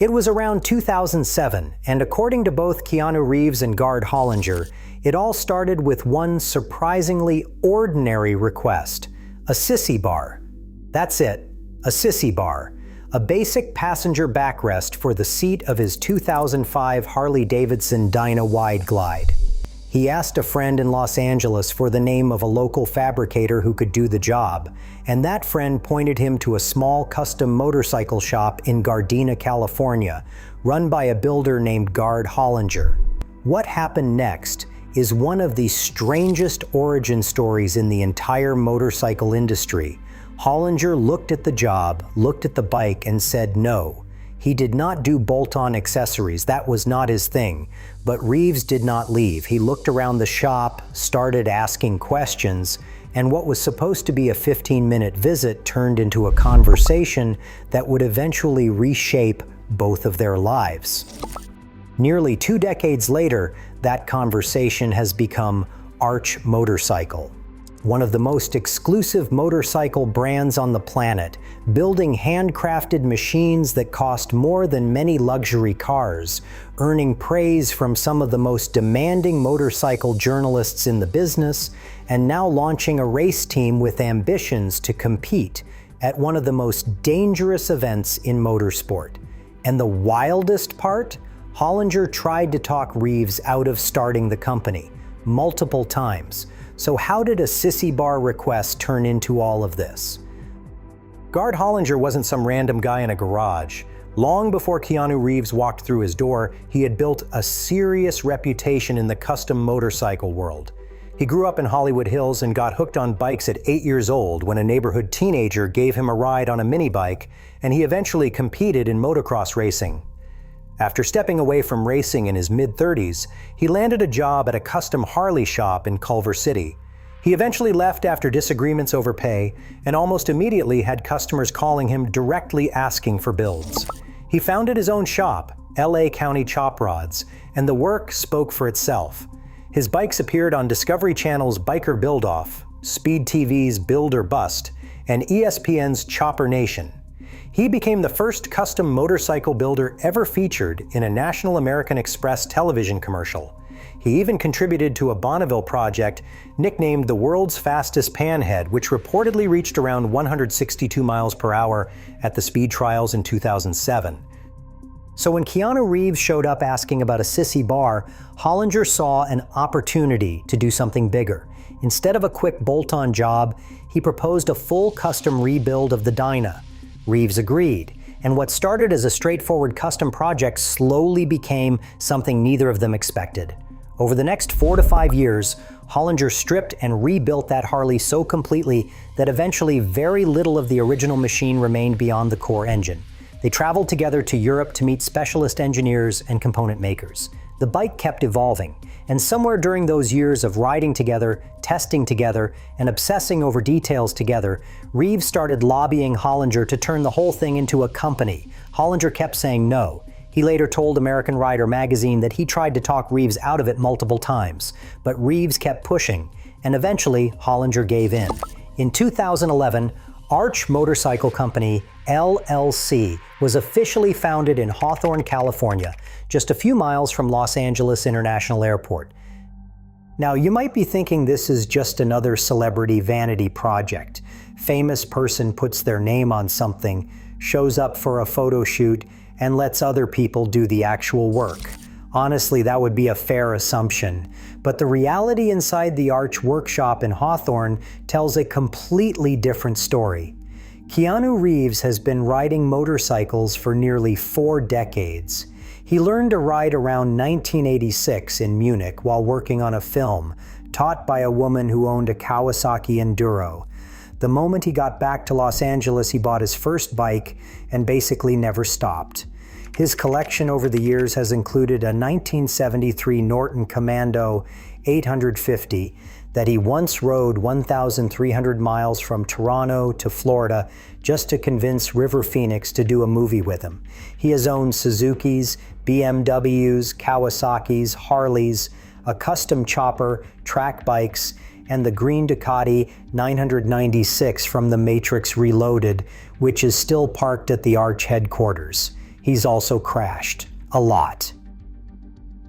It was around 2007, and according to both Keanu Reeves and Gard Hollinger, it all started with one surprisingly ordinary request: a sissy bar. That's it, a sissy bar. A basic passenger backrest for the seat of his 2005 Harley-Davidson Dyna Wide Glide. He asked a friend in Los Angeles for the name of a local fabricator who could do the job, and that friend pointed him to a small custom motorcycle shop in Gardena, California, run by a builder named Gard Hollinger. What happened next is one of the strangest origin stories in the entire motorcycle industry. Hollinger looked at the job, looked at the bike, and said no. He did not do bolt-on accessories, that was not his thing. But Reeves did not leave. He looked around the shop, started asking questions, and what was supposed to be a 15-minute visit turned into a conversation that would eventually reshape both of their lives. Nearly 2 decades later, that conversation has become Arch Motorcycle, one of the most exclusive motorcycle brands on the planet, building handcrafted machines that cost more than many luxury cars, earning praise from some of the most demanding motorcycle journalists in the business, and now launching a race team with ambitions to compete at one of the most dangerous events in motorsport. And the wildest part? Hollinger tried to talk Reeves out of starting the company multiple times. So how did a sissy bar request turn into all of this? Gard Hollinger wasn't some random guy in a garage. Long before Keanu Reeves walked through his door, he had built a serious reputation in the custom motorcycle world. He grew up in Hollywood Hills and got hooked on bikes at 8 years old when a neighborhood teenager gave him a ride on a mini bike, and he eventually competed in motocross racing. After stepping away from racing in his mid-30s, he landed a job at a custom Harley shop in Culver City. He eventually left after disagreements over pay, and almost immediately had customers calling him directly asking for builds. He founded his own shop, LA County Chop Rods, and the work spoke for itself. His bikes appeared on Discovery Channel's Biker Build-Off, Speed TV's Build or Bust, and ESPN's Chopper Nation. He became the first custom motorcycle builder ever featured in a National American Express television commercial. He even contributed to a Bonneville project nicknamed the world's fastest panhead, which reportedly reached around 162 miles per hour at the speed trials in 2007. So when Keanu Reeves showed up asking about a sissy bar, Hollinger saw an opportunity to do something bigger. Instead of a quick bolt-on job, he proposed a full custom rebuild of the Dyna. Reeves agreed, and what started as a straightforward custom project slowly became something neither of them expected. Over the next 4 to 5 years, Hollinger stripped and rebuilt that Harley so completely that eventually very little of the original machine remained beyond the core engine. They traveled together to Europe to meet specialist engineers and component makers. The bike kept evolving, and somewhere during those years of riding together, testing together, and obsessing over details together, Reeves started lobbying Hollinger to turn the whole thing into a company. Hollinger kept saying no. He later told American Rider magazine that he tried to talk Reeves out of it multiple times, but Reeves kept pushing, and eventually Hollinger gave in. In 2011, Arch Motorcycle Company, LLC, was officially founded in Hawthorne, California, just a few miles from Los Angeles International Airport. Now, you might be thinking this is just another celebrity vanity project. Famous person puts their name on something, shows up for a photo shoot, and lets other people do the actual work. Honestly, that would be a fair assumption. But the reality inside the Arch workshop in Hawthorne tells a completely different story. Keanu Reeves has been riding motorcycles for nearly 4 decades. He learned to ride around 1986 in Munich while working on a film, taught by a woman who owned a Kawasaki Enduro. The moment he got back to Los Angeles, he bought his first bike and basically never stopped. His collection over the years has included a 1973 Norton Commando 850 that he once rode 1,300 miles from Toronto to Florida just to convince River Phoenix to do a movie with him. He has owned Suzukis, BMWs, Kawasaki's, Harleys, a custom chopper, track bikes, and the green Ducati 996 from The Matrix Reloaded, which is still parked at the Arch headquarters. he's also crashed. A lot.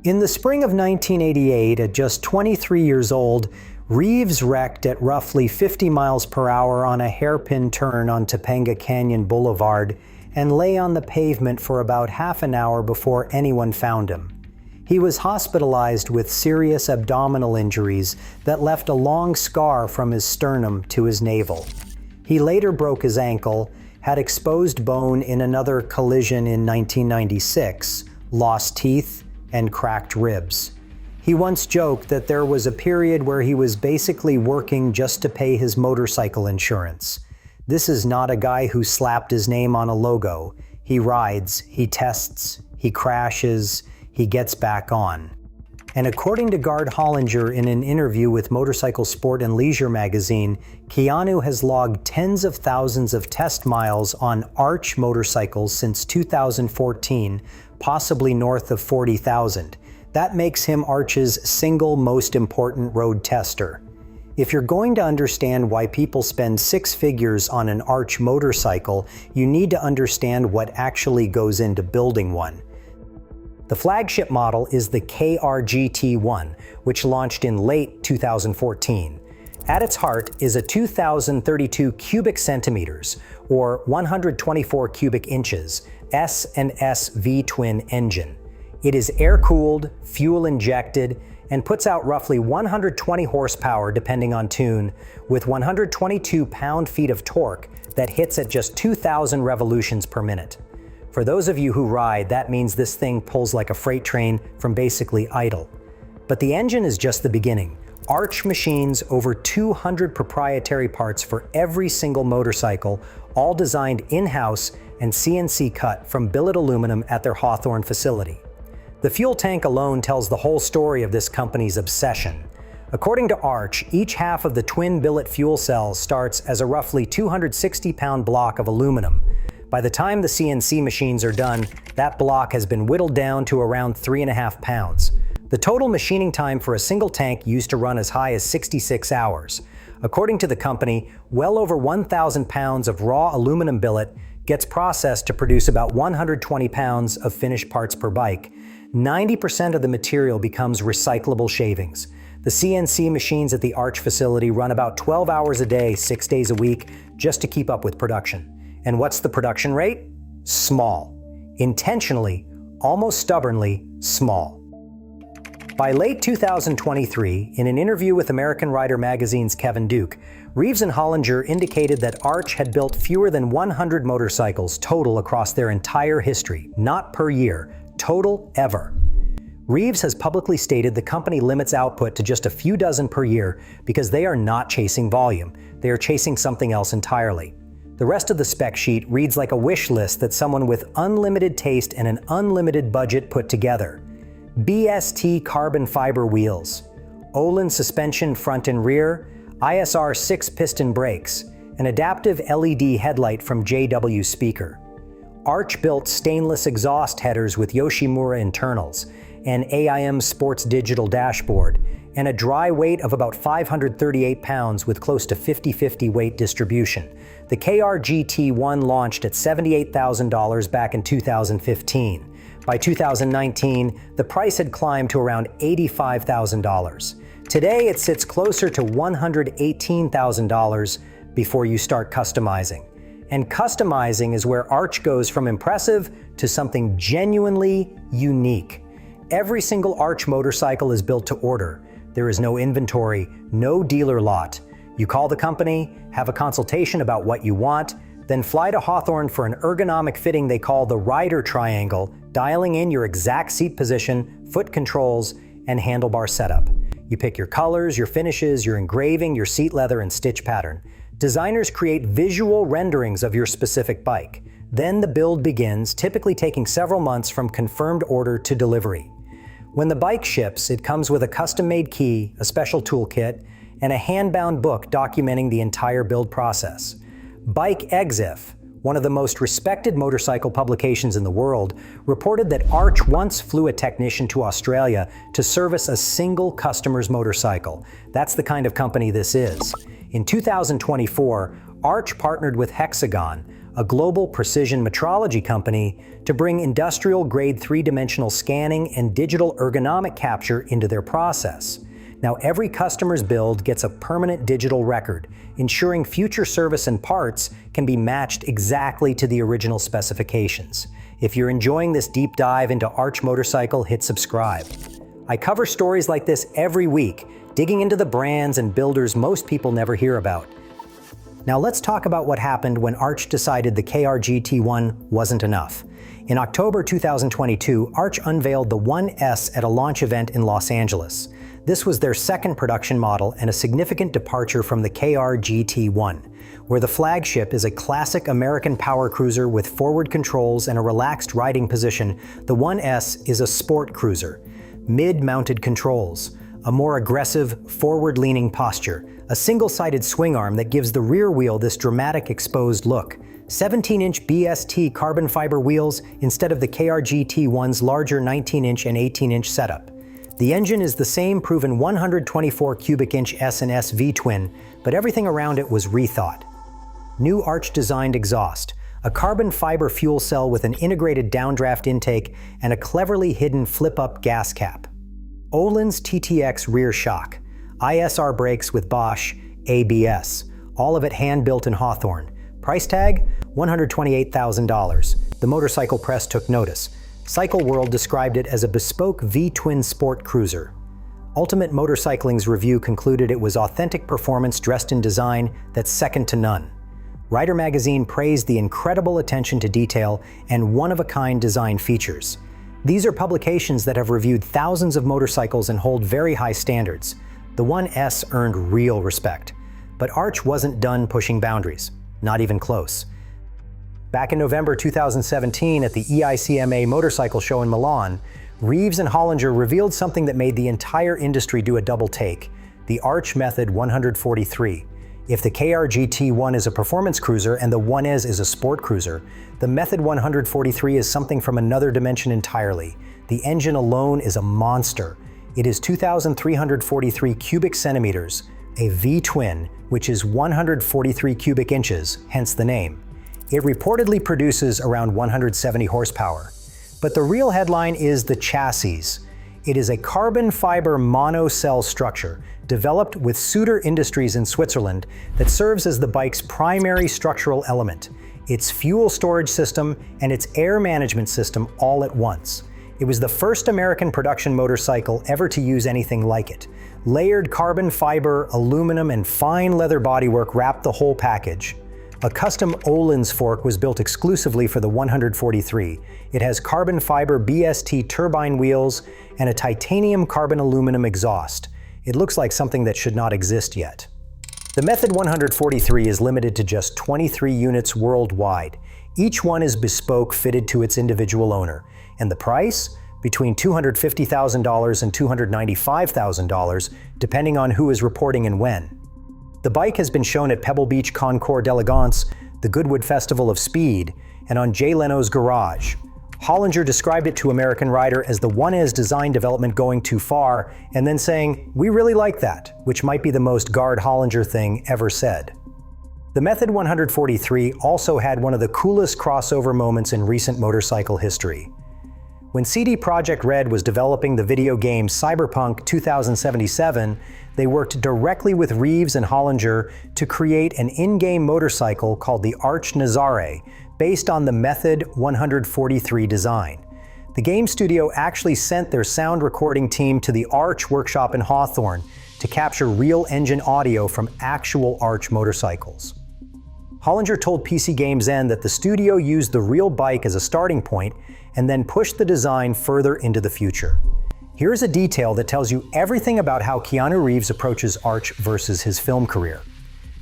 In the spring of 1988, at just 23 years old, Reeves wrecked at roughly 50 miles per hour on a hairpin turn on Topanga Canyon Boulevard and lay on the pavement for about half an hour before anyone found him. He was hospitalized with serious abdominal injuries that left a long scar from his sternum to his navel. He later broke his ankle, had exposed bone in another collision in 1996, lost teeth, and cracked ribs. He once joked that there was a period where he was basically working just to pay his motorcycle insurance. This is not a guy who slapped his name on a logo. He rides, he tests, he crashes, he gets back on. And according to Gard Hollinger in an interview with Motorcycle Sport and Leisure magazine, Keanu has logged tens of thousands of test miles on Arch motorcycles since 2014, possibly north of 40,000. That makes him Arch's single most important road tester. If you're going to understand why people spend six figures on an Arch motorcycle, you need to understand what actually goes into building one. The flagship model is the KRGT1, which launched in late 2014. At its heart is a 2,032 cubic centimeters, or 124 cubic inches, S&S V-twin engine. It is air-cooled, fuel-injected, and puts out roughly 120 horsepower depending on tune, with 122 pound-feet of torque that hits at just 2,000 revolutions per minute. For those of you who ride, that means this thing pulls like a freight train from basically idle. But the engine is just the beginning. Arch machines over 200 proprietary parts for every single motorcycle, all designed in-house and CNC cut from billet aluminum at their Hawthorne facility. The fuel tank alone tells the whole story of this company's obsession. According to Arch, each half of the twin billet fuel cell starts as a roughly 260-pound block of aluminum. By the time the CNC machines are done, that block has been whittled down to around 3.5 pounds. The total machining time for a single tank used to run as high as 66 hours. According to the company, well over 1,000 pounds of raw aluminum billet gets processed to produce about 120 pounds of finished parts per bike. 90% of the material becomes recyclable shavings. The CNC machines at the Arch facility run about 12 hours a day, 6 days a week, just to keep up with production. And what's the production rate? Small. Intentionally, almost stubbornly, small. By late 2023, in an interview with American Rider magazine's Kevin Duke, Reeves and Hollinger indicated that Arch had built fewer than 100 motorcycles total across their entire history, not per year, total ever. Reeves has publicly stated the company limits output to just a few dozen per year because they are not chasing volume, they are chasing something else entirely. The rest of the spec sheet reads like a wish list that someone with unlimited taste and an unlimited budget put together. BST carbon fiber wheels, Olin suspension front and rear, ISR 6-piston brakes, an adaptive LED headlight from JW Speaker. Arch built stainless exhaust headers with Yoshimura internals, an AIM Sports digital dashboard, and a dry weight of about 538 pounds with close to 50-50 weight distribution. The KRGT1 launched at $78,000 back in 2015. By 2019, the price had climbed to around $85,000. Today, it sits closer to $118,000 before you start customizing. And customizing is where Arch goes from impressive to something genuinely unique. Every single Arch motorcycle is built to order. There is no inventory, no dealer lot. You call the company, have a consultation about what you want, then fly to Hawthorne for an ergonomic fitting they call the Rider Triangle, dialing in your exact seat position, foot controls, and handlebar setup. You pick your colors, your finishes, your engraving, your seat leather, and stitch pattern. Designers create visual renderings of your specific bike. Then the build begins, typically taking several months from confirmed order to delivery. When the bike ships, it comes with a custom-made key, a special toolkit, and a hand-bound book documenting the entire build process. Bike Exif, one of the most respected motorcycle publications in the world, reported that Arch once flew a technician to Australia to service a single customer's motorcycle. That's the kind of company this is. In 2024, Arch partnered with Hexagon, a global precision metrology company, to bring industrial-grade three-dimensional scanning and digital ergonomic capture into their process. Now, every customer's build gets a permanent digital record, ensuring future service and parts can be matched exactly to the original specifications. If you're enjoying this deep dive into Arch Motorcycle, hit subscribe. I cover stories like this every week, digging into the brands and builders most people never hear about. Now let's talk about what happened when Arch decided the KRG-T1 wasn't enough. In October 2022, Arch unveiled the 1S at a launch event in Los Angeles. This was their second production model and a significant departure from the KRG-T1. Where the flagship is a classic American power cruiser with forward controls and a relaxed riding position, the 1S is a sport cruiser. Mid-mounted controls, a more aggressive, forward-leaning posture, a single-sided swing arm that gives the rear wheel this dramatic exposed look, 17-inch BST carbon fiber wheels instead of the KRG-T1's larger 19-inch and 18-inch setup. The engine is the same proven 124 cubic inch S&S V-twin, but everything around it was rethought. New Arch-designed exhaust, a carbon fiber fuel cell with an integrated downdraft intake and a cleverly hidden flip-up gas cap. Öhlins TTX rear shock, ISR brakes with Bosch, ABS, all of it hand-built in Hawthorne. Price tag? $128,000. The motorcycle press took notice. Cycle World described it as a bespoke V-twin sport cruiser. Ultimate Motorcycling's review concluded it was authentic performance dressed in design that's second to none. Rider Magazine praised the incredible attention to detail and one-of-a-kind design features. These are publications that have reviewed thousands of motorcycles and hold very high standards. The 1S earned real respect. But Arch wasn't done pushing boundaries. Not even close. Back in November 2017 at the EICMA motorcycle show in Milan, Reeves and Hollinger revealed something that made the entire industry do a double take: the Arch Method 143. If the KRG-T1 is a performance cruiser and the 1S is a sport cruiser, the Method 143 is something from another dimension entirely. The engine alone is a monster. It is 2,343 cubic centimeters, a V-twin, which is 143 cubic inches, hence the name. It reportedly produces around 170 horsepower. But the real headline is the chassis. It is a carbon fiber monocell structure developed with Suter Industries in Switzerland that serves as the bike's primary structural element, its fuel storage system, and its air management system all at once. It was the first American production motorcycle ever to use anything like it. Layered carbon fiber, aluminum, and fine leather bodywork wrapped the whole package. A custom Öhlins fork was built exclusively for the 143. It has carbon fiber BST turbine wheels and a titanium carbon aluminum exhaust. It looks like something that should not exist yet. The Method 143 is limited to just 23 units worldwide. Each one is bespoke, fitted to its individual owner. And the price? Between $250,000 and $295,000, depending on who is reporting and when. The bike has been shown at Pebble Beach Concours d'Elegance, the Goodwood Festival of Speed, and on Jay Leno's Garage. Hollinger described it to American Rider as the 1S design development going too far, and then saying, "We really like that," which might be the most Gard Hollinger thing ever said. The Method 143 also had one of the coolest crossover moments in recent motorcycle history. When CD Projekt Red was developing the video game Cyberpunk 2077, they worked directly with Reeves and Hollinger to create an in-game motorcycle called the Arch Nazare, based on the Method 143 design. The game studio actually sent their sound recording team to the Arch workshop in Hawthorne to capture real engine audio from actual Arch motorcycles. Hollinger told PC Games N that the studio used the real bike as a starting point and then pushed the design further into the future. Here's a detail that tells you everything about how Keanu Reeves approaches Arch versus his film career.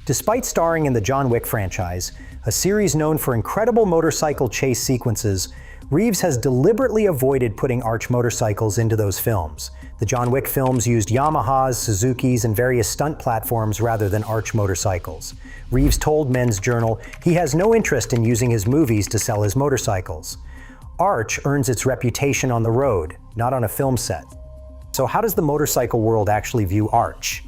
Despite starring in the John Wick franchise, a series known for incredible motorcycle chase sequences, Reeves has deliberately avoided putting Arch motorcycles into those films. The John Wick films used Yamahas, Suzukis, and various stunt platforms rather than Arch motorcycles. Reeves told Men's Journal he has no interest in using his movies to sell his motorcycles. Arch earns its reputation on the road, not on a film set. So how does the motorcycle world actually view Arch?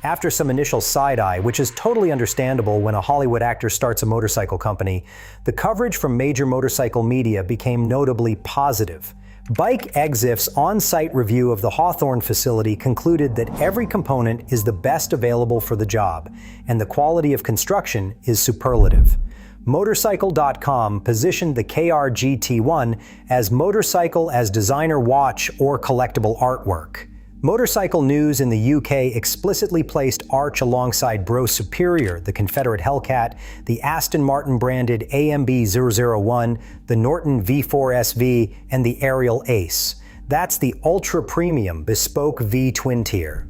After some initial side-eye, which is totally understandable when a Hollywood actor starts a motorcycle company, the coverage from major motorcycle media became notably positive. Bike Exif's on-site review of the Hawthorne facility concluded that every component is the best available for the job, and the quality of construction is superlative. Motorcycle.com positioned the KR-GT1 as motorcycle as designer watch or collectible artwork. Motorcycle News in the UK explicitly placed Arch alongside Bro Superior, the Confederate Hellcat, the Aston Martin-branded AMB 001, the Norton V4 SV, and the Ariel Ace. That's the ultra-premium bespoke V twin tier.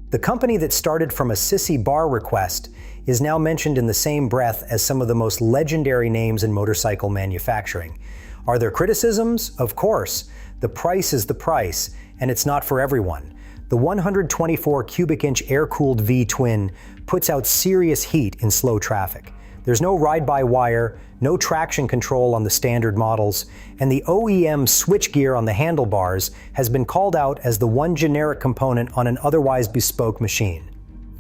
The company that started from a sissy bar request is now mentioned in the same breath as some of the most legendary names in motorcycle manufacturing. Are there criticisms? Of course. The price is the price, and it's not for everyone. The 124 cubic inch air-cooled V-twin puts out serious heat in slow traffic. There's no ride-by-wire, no traction control on the standard models, and the OEM switchgear on the handlebars has been called out as the one generic component on an otherwise bespoke machine.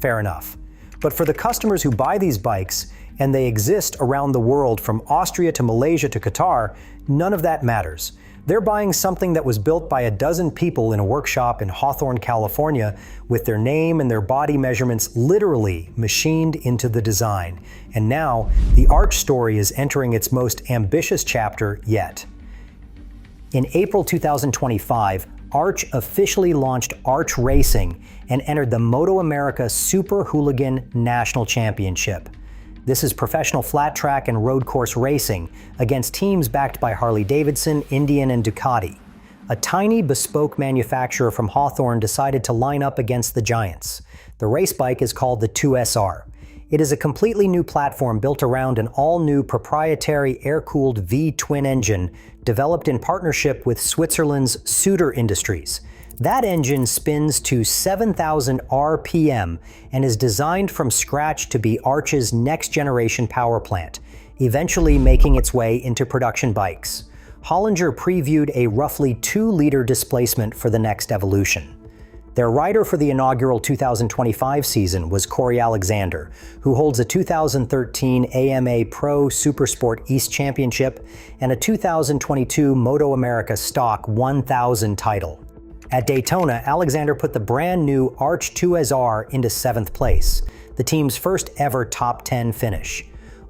Fair enough. But for the customers who buy these bikes, and they exist around the world from Austria to Malaysia to Qatar, none of that matters. They're buying something that was built by a dozen people in a workshop in Hawthorne, California, with their name and their body measurements literally machined into the design. And now, the Arch story is entering its most ambitious chapter yet. In April 2025, Arch officially launched Arch Racing and entered the MotoAmerica Super Hooligan National Championship. This is professional flat track and road course racing against teams backed by Harley-Davidson, Indian, and Ducati. A tiny bespoke manufacturer from Hawthorne decided to line up against the giants. The race bike is called the 2SR. It is a completely new platform built around an all-new proprietary air-cooled V-twin engine developed in partnership with Switzerland's Suter Industries. That engine spins to 7,000 RPM and is designed from scratch to be Arch's next-generation power plant, eventually making its way into production bikes. Hollinger previewed a roughly 2-liter displacement for the next evolution. Their rider for the inaugural 2025 season was Corey Alexander, who holds a 2013 AMA Pro Supersport East Championship and a 2022 MotoAmerica Stock 1000 title. At Daytona, Alexander put the brand new Arch 2SR into 7th place, the team's first ever top 10 finish.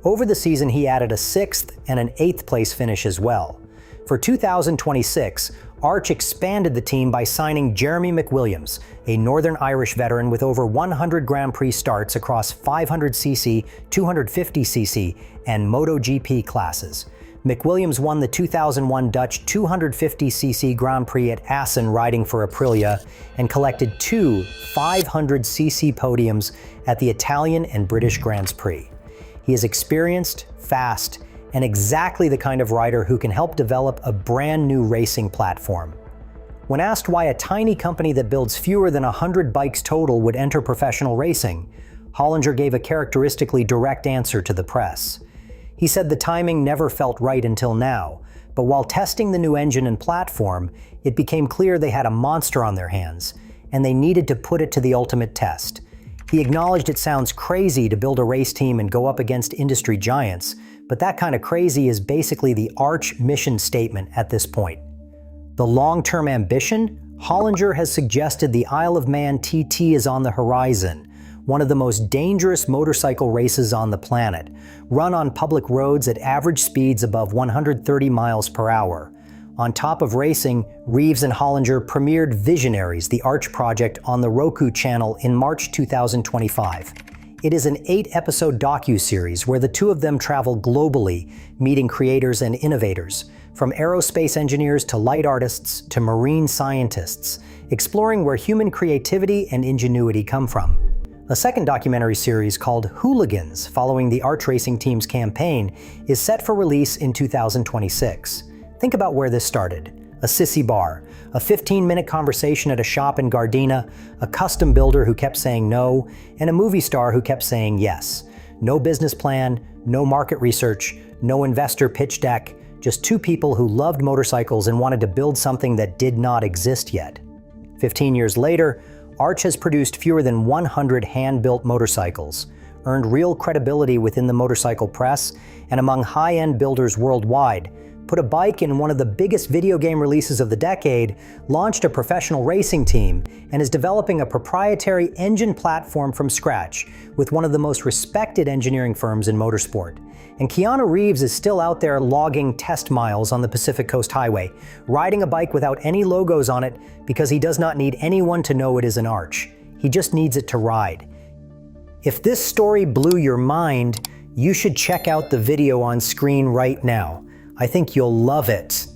Over the season, he added a 6th and an 8th place finish as well. For 2026, Arch expanded the team by signing Jeremy McWilliams, a Northern Irish veteran with over 100 Grand Prix starts across 500cc, 250cc, and MotoGP classes. McWilliams won the 2001 Dutch 250cc Grand Prix at Assen riding for Aprilia and collected 2 500cc podiums at the Italian and British Grands Prix. He is experienced, fast, and exactly the kind of rider who can help develop a brand new racing platform. When asked why a tiny company that builds fewer than 100 bikes total would enter professional racing, Hollinger gave a characteristically direct answer to the press. He said the timing never felt right until now, but while testing the new engine and platform, it became clear they had a monster on their hands, and they needed to put it to the ultimate test. He acknowledged it sounds crazy to build a race team and go up against industry giants, but that kind of crazy is basically the Arch mission statement at this point. The long-term ambition? Hollinger has suggested the Isle of Man TT is on the horizon, one of the most dangerous motorcycle races on the planet, run on public roads at average speeds above 130 miles per hour. On top of racing, Reeves and Hollinger premiered Visionaries, the Arch project, on the Roku channel in March 2025. It is an 8-episode docu-series where the two of them travel globally, meeting creators and innovators, from aerospace engineers to light artists to marine scientists, exploring where human creativity and ingenuity come from. A second documentary series called Hooligans, following the Arch racing team's campaign, is set for release in 2026. Think about where this started. A sissy bar, a 15-minute conversation at a shop in Gardena, a custom builder who kept saying no, and a movie star who kept saying yes. No business plan, no market research, no investor pitch deck, just two people who loved motorcycles and wanted to build something that did not exist yet. 15 years later, Arch has produced fewer than 100 hand-built motorcycles, earned real credibility within the motorcycle press and among high-end builders worldwide, put a bike in one of the biggest video game releases of the decade, launched a professional racing team, and is developing a proprietary engine platform from scratch with one of the most respected engineering firms in motorsport. And Keanu Reeves is still out there logging test miles on the Pacific Coast Highway, riding a bike without any logos on it because he does not need anyone to know it is an Arch. He just needs it to ride. If this story blew your mind, you should check out the video on screen right now. I think you'll love it.